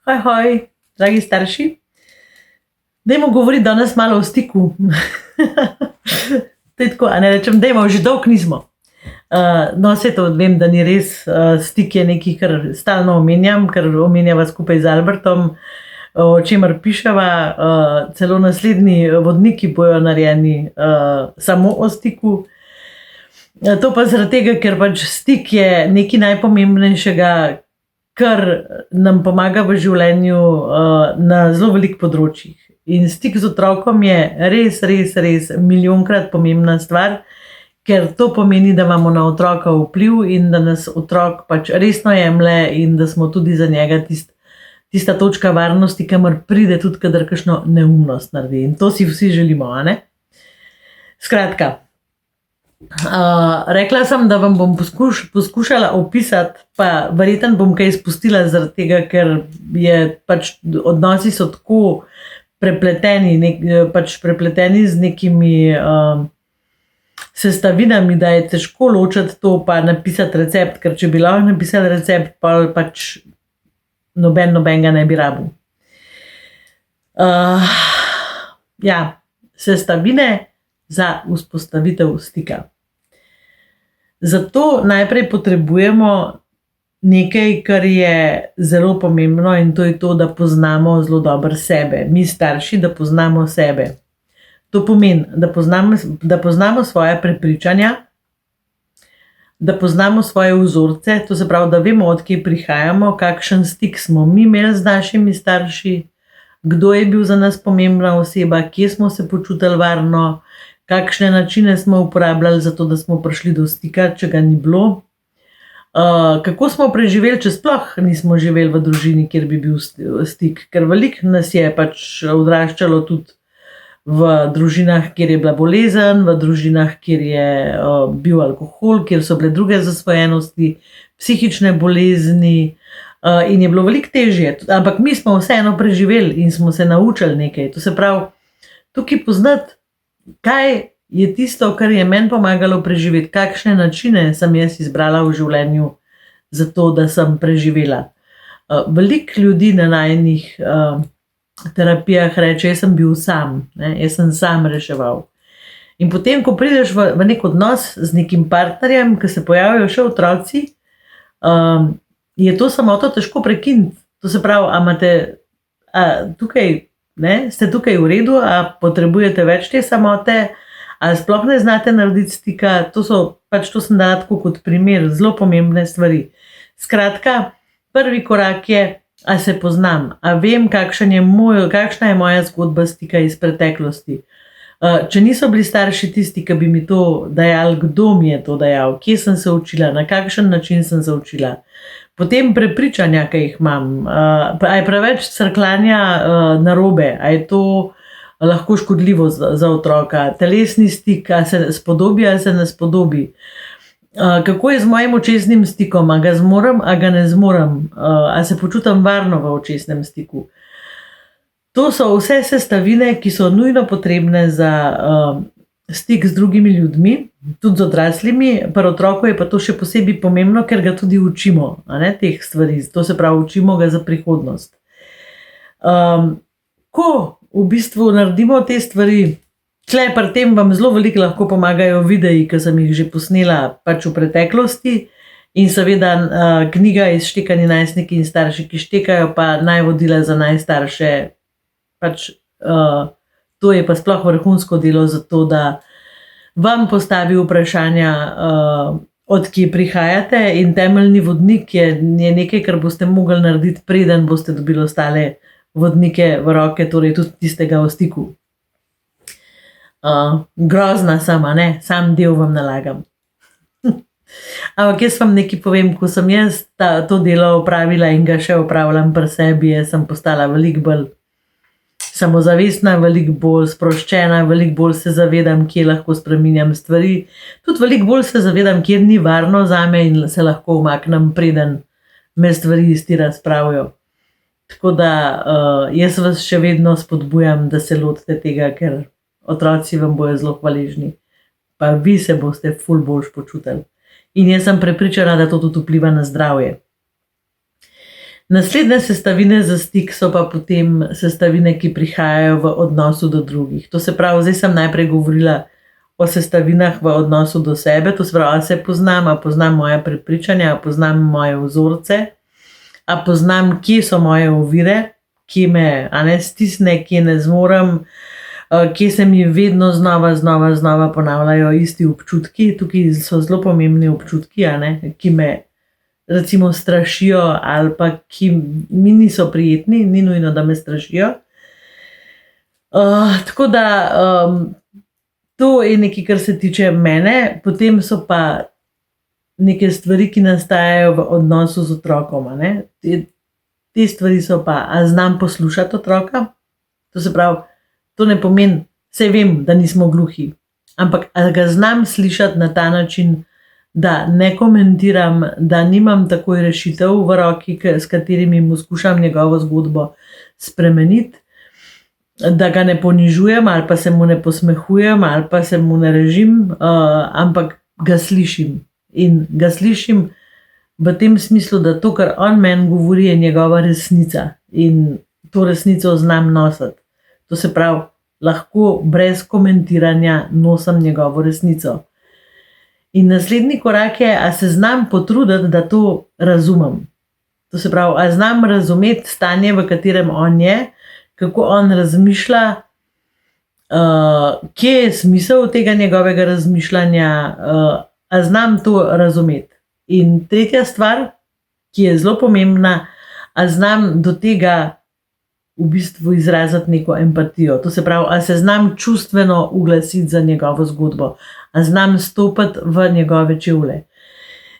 Hoj, dragi starši. Dajmo govoriti danes malo o stiku. To je tako, a ne rečem, dajmo, že dolgo nismo. No, vse to vem, da ni res. Stik je nekaj, kar stalno omenjam, kar omenjava skupaj z Albertom, o čemer piševa. Celo naslednji vodniki bojo narejeni samo o stiku. To pa zaradi tega, ker pač stik je nekaj najpomembnejšega, kar nam pomaga v življenju na zelo veliko področjih. In stik z otrokom je res milijonkrat pomembna stvar, ker to pomeni, da imamo na otroka vpliv in da nas otrok pač resno jemlje in da smo tudi za njega tista točka varnosti, kamor pride tudi, kadar kakšno neumnost naredi. In to si vsi želimo, a ne? Skratka, rekla sem, da vam bom poskušala opisati, pa verjetno bom kaj izpustila zaradi tega, ker je pač odnosi so tako prepleteni, prepleteni z nekimi sestavinami, da je težko ločiti to pa napisati recept, ker če bi lahko napisali recept, pa pač nobenega ne bi rabil. Sestavine za vzpostavitev stika. Zato najprej potrebujemo nekaj, kar je zelo pomembno, in to je to, da poznamo zelo dobro sebe. Mi starši, da poznamo sebe. To pomeni, da poznamo svoje prepričanja, da poznamo svoje vzorce, to se pravi, da vemo, od kje prihajamo, kakšen stik smo mi imeli z našimi starši, kdo je bil za nas pomembna oseba, kje smo se počutili varno, kakšne načine smo uporabljali za to, da smo prišli do stika, če ga ni bilo. Kako smo preživeli, če sploh nismo živeli v družini, kjer bi bil stik. Ker veliko nas je pač odraščalo tudi v družinah, kjer je bila bolezen, v družinah, kjer je bil alkohol, kjer so bile druge zasvojenosti, psihične bolezni, in je bilo veliko težje. Ampak mi smo vseeno preživeli in smo se naučili nekaj. To se pravi, tukaj poznati, kaj je tisto, kar je meni pomagalo preživeti, kakšne načine sem jaz izbrala v življenju za to, da sem preživela. Veliko ljudi na najinih terapijah reče, jaz sem bil sam, jaz sem sam reševal. In potem, ko prideš v nek odnos z nekim partnerjem, ki se pojavijo še otroci, je to samoto težko prekiniti. To se pravi, ste tukaj v redu, a potrebujete več te samote, a sploh ne znate narediti stika. To sem dala tako kot primer, zelo pomembne stvari. Skratka, prvi korak je, a se poznam, a vem, kakšna je moja zgodba stika iz preteklosti. Če niso bili starši tisti, ki bi mi to dajali, kdo mi je to dajal, kje sem se učila, na kakšen način sem se učila. Potem prepričanja, ki jih imam, a je preveč crkljanja narobe, a je to lahko škodljivo za otroka, telesni stik, a se spodobi, a se ne spodobi. Kako je z mojim očesnim stikom, a ga zmorem, a ga ne zmorem, a se počutim varno v očesnem stiku. To so vse sestavine, ki so nujno potrebne za stik z drugimi ljudmi, tudi z odraslimi. Pri otroku je pa to še posebej pomembno, ker ga tudi učimo, teh stvari. To se pravi, učimo ga za prihodnost. Ko v bistvu naredimo te stvari, tle pri tem vam zelo veliko lahko pomagajo videi, ki sem jih že posnela pač v preteklosti, in seveda knjiga iz Štekani najstniki in starši, ki štekajo, pa najvodila za najstarše. Pač to je pa sploh vrhunsko delo za to, da vam postavi vprašanja, od kje prihajate, in temeljni vodnik je nekaj, kar boste mogli narediti, preden boste dobili ostale vodnike v roke, torej tudi tistega o stiku. Grozna sem, sam del vam nalagam. Ampak jaz vam nekaj povem, ko sem jaz to delo opravila in ga še opravljam pri sebi, jaz sem postala veliko bolj samozavestna, veliko bolj sproščena, veliko bolj se zavedam, kje lahko spreminjam stvari. Tudi veliko bolj se zavedam, kjer ni varno zame in se lahko umaknem, preden me stvari iz tira spravijo. Tako da jaz vas še vedno spodbujam, da se lotite tega, ker otroci vam bojo zelo hvaležni. Pa vi se boste ful boljš počutili. In jaz sem prepričana, da to tudi vpliva na zdravje. Naslednje sestavine za stik so pa potem sestavine, ki prihajajo v odnosu do drugih. To se pravi, zdaj sem najprej govorila o sestavinah v odnosu do sebe, to se pravi, a se poznam, a poznam moje prepričanja, a poznam moje vzorce, a poznam, kje so moje ovire, kje me stisne, kje ne zmorem, kje se mi vedno znova ponavljajo isti občutki. Tukaj so zelo pomembni občutki, ki me recimo strašijo ali pa ki mi niso prijetni, ni nujno, da me strašijo. Tako da to je nekaj, kar se tiče mene, potem so pa neke stvari, ki nastajajo v odnosu z otrokom. Te stvari so pa, a znam poslušati otroka, to se pravi, to ne pomeni, saj vem, da nismo gluhi, ampak a ga znam slišati na ta način, da ne komentiram, da nimam takoj rešitev v roki, s katerimi mu skušam njegovo zgodbo spremeniti, da ga ne ponižujem ali pa se mu ne posmehujem ali pa se mu ne režim, ampak ga slišim. In ga slišim v tem smislu, da to, kar on meni govori, je njegova resnica in to resnico znam nositi. To se pravi, lahko brez komentiranja nosim njegovo resnico. In naslednji korak je, a se znam potruditi, da to razumem. To se pravi, a znam razumeti stanje, v katerem on je, kako on razmišlja, kje je smisel tega njegovega razmišljanja, a znam to razumeti. In tretja stvar, ki je zelo pomembna, a znam do tega v bistvu izraziti neko empatijo. To se pravi, a se znam čustveno uglasiti za njegovo zgodbo, a znam stopiti v njegove čevlje.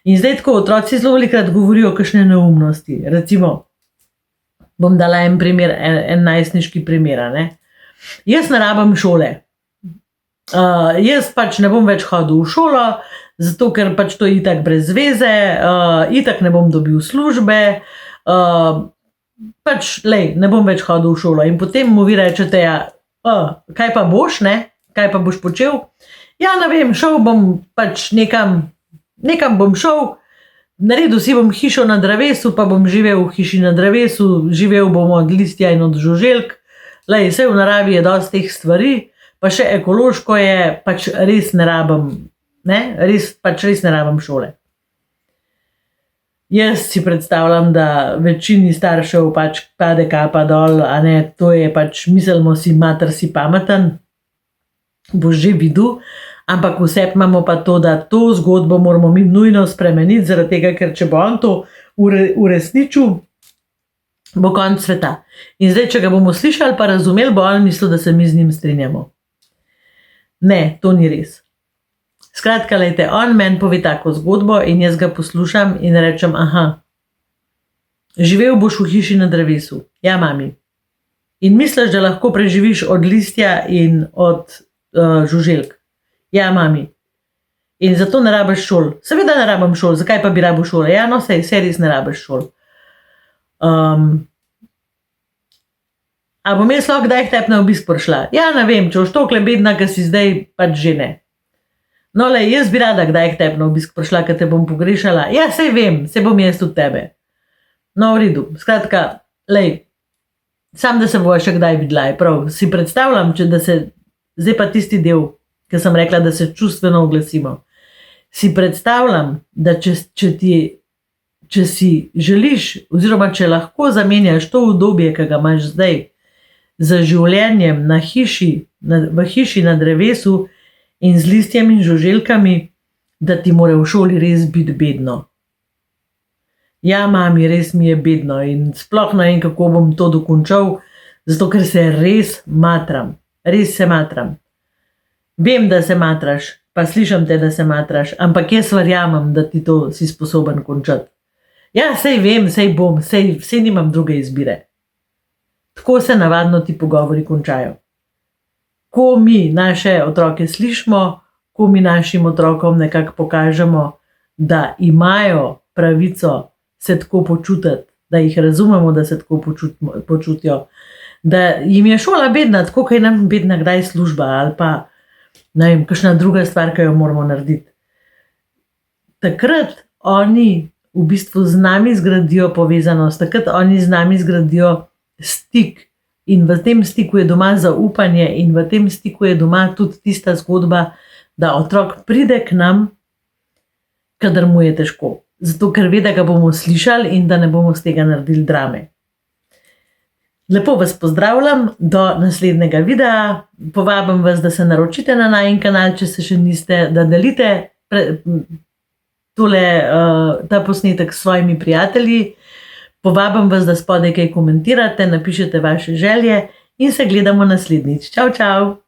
In zdaj tako, otroci zelo velikokrat govorijo kakšne neumnosti. Recimo, bom dala en primer, en najstniški primer. Jaz ne rabim šole. Jaz pač ne bom več hodil v šolo, zato ker pač to je itak brez veze, itak ne bom dobil službe, pač ne bom več hodil v šolo. In potem mu vi rečete, kaj pa boš, kaj pa boš počel? Ja, ne vem, šel bom pač nekam bom šel, naredil si bom hišo na drevesu, pa bom živel v hiši na drevesu, živel bom od listja in od žuželk, vse v naravi je dosti teh stvari, pa še ekološko je, pač res ne rabim, res ne rabim šole. Jaz si predstavljam, da večini staršev pač pade kapa dol, to je pač, mislimo si, mater si pameten, boš že videl, ampak vse imamo pa to, da to zgodbo moramo mi nujno spremeniti, zaradi tega, ker če bo on to uresničil, bo konec sveta. In zdaj, če ga bomo slišali pa razumeli, bo on mislil, da se mi z njim strinjamo. Ne, to ni res. Skratka, on meni pove tako zgodbo in jaz ga poslušam in rečem, živel boš v hiši na drevesu. Ja, mami. In misliš, da lahko preživiš od listja in od žuželk. Ja, mami. In zato ne rabiš šol. Seveda ne rabim šol, zakaj pa bi rabil šole? Ja, no, sej res ne rabiš šol. A bom jaz lahko kdaj k tebi na obisk prišla? Ja, ne vem, če boš toliko bedna, ker si zdaj pač že ne. No, jaz bi rada kdaj k tebi na obisk prišla, ker te bom pogrešala. Ja, sej vem, sej bom jaz tudi tebe. No, v redu. Skratka, sam da se bova še kdaj videla, je prav. Si predstavljam, da se, zdaj pa tisti del, ker sem rekla, da se čustveno oglasimo. Si predstavljam, da če si želiš, oziroma če lahko zamenjaš to udobje, ki ga imaš zdaj, za življenjem v hiši na drevesu in z listjem in žuželkami, da ti mora v šoli res biti bedno. Ja, mami, res mi je bedno in sploh ne vem, kako bom to dokončal, zato ker se res matram. Res se matram. Vem, da se matraš, pa slišim te, da se matraš, ampak jaz verjamem, da ti to si sposoben končati. Ja, sej vem, sej bom, sej nimam druge izbire. Tako se navadno ti pogovori končajo. Ko mi naše otroke slišimo, ko mi našim otrokom nekako pokažemo, da imajo pravico se tako počutiti, da jih razumemo, da se tako počutijo, da jim je šola bedna, tako kot je nam bedna kdaj služba ali pa ne vem, kakšna druga stvar, ki jo moramo narediti. Takrat oni v bistvu z nami zgradijo povezanost, takrat oni z nami zgradijo stik. In v tem stiku je doma zaupanje, in v tem stiku je doma tudi tista zgodba, da otrok pride k nam, kadar mu je težko. Zato, ker ve, da ga bomo slišali in da ne bomo z tega naredili drame. Lepo vas pozdravljam do naslednjega videa. Povabim vas, da se naročite na najin kanal, če se še niste, da delite ta posnetek s svojimi prijatelji. Povabim vas, da spodaj kaj komentirate, napišete vaše želje in se gledamo naslednjič. Čau, čau!